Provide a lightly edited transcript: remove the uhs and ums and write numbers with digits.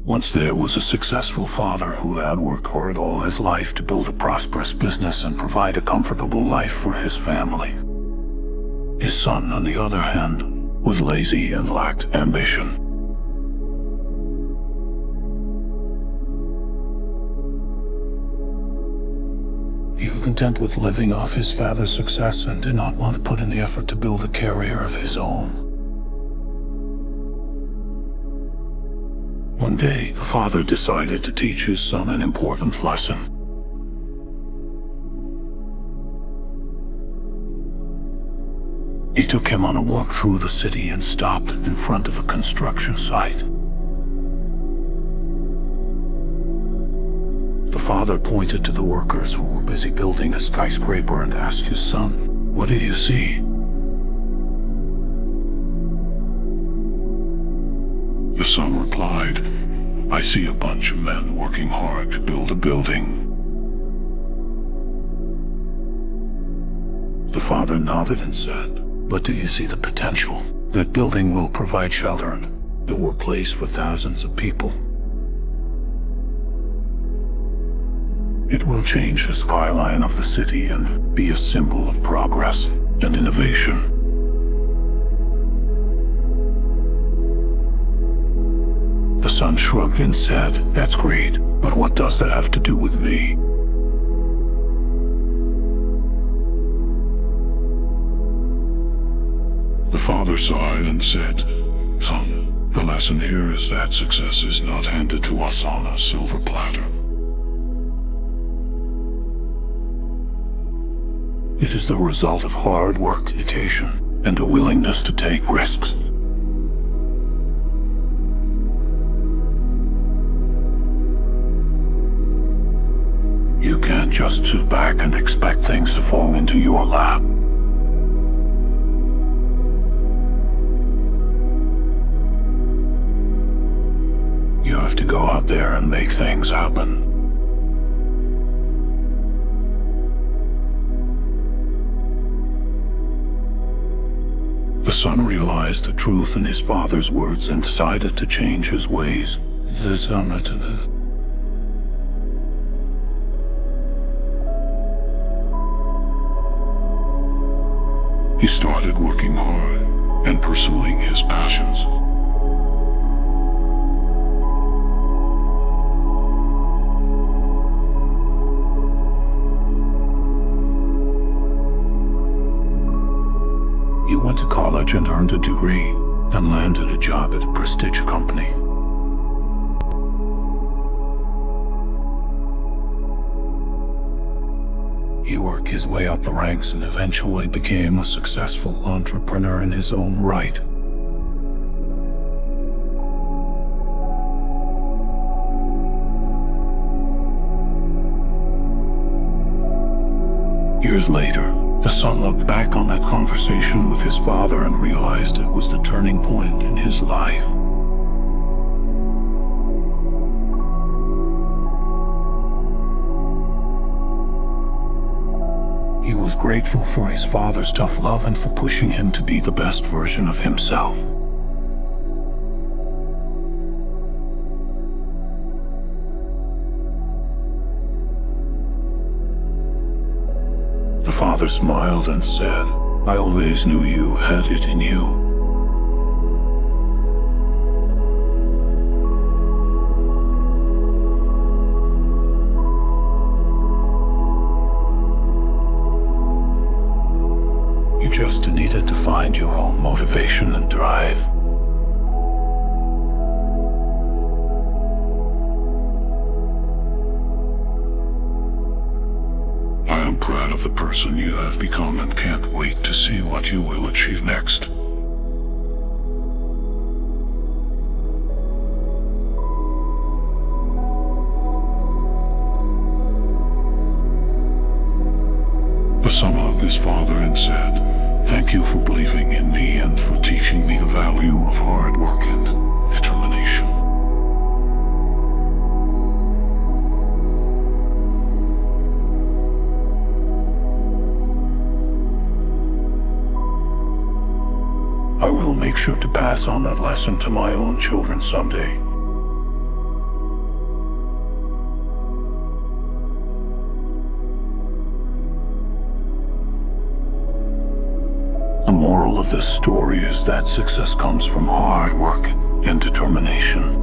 Once there was a successful father who had worked hard all his life to build a prosperous business and provide a comfortable life for his family. His son, on the other hand, was lazy and lacked ambition. He was content with living off his father's success and did not want to put in the effort to build a career of his own. One day, the father decided to teach his son an important lesson. He took him on a walk through the city and stopped in front of a construction site. The father pointed to the workers who were busy building a skyscraper and asked his son, "What do you see?" The son replied, "I see a bunch of men working hard to build a building." The father nodded and said, "But do you see the potential? That building will provide shelter and a workplace for thousands of people. It will change the skyline of the city and be a symbol of progress and innovation." The son shrugged and said, "That's great, but what does that have to do with me?" The father sighed and said, "Son, the lesson here is that success is not handed to us on a silver platter. It is the result of hard work, dedication, and a willingness to take risks. You can't just sit back and expect things to fall into your lap. You have to go out there and make things happen." The son realized the truth in his father's words and decided to change his ways. He started working hard and pursuing his passions. He went to college and earned a degree, then landed a job at a prestigious company. He worked his way up the ranks and eventually became a successful entrepreneur in his own right. Years later, the son looked back on that conversation with his father and realized it was the turning point in his life. He was grateful for his father's tough love and for pushing him to be the best version of himself. The father smiled and said, "I always knew you had it in you." You just needed to find your own motivation and drive. I am proud of the person you have become and can't wait to see what you will achieve next. The son hugged his father and said, "Thank you for believing in me and for teaching me the value of hard work and determination." I will make sure to pass on that lesson to my own children someday. moral of this story is that success comes from hard work and determination.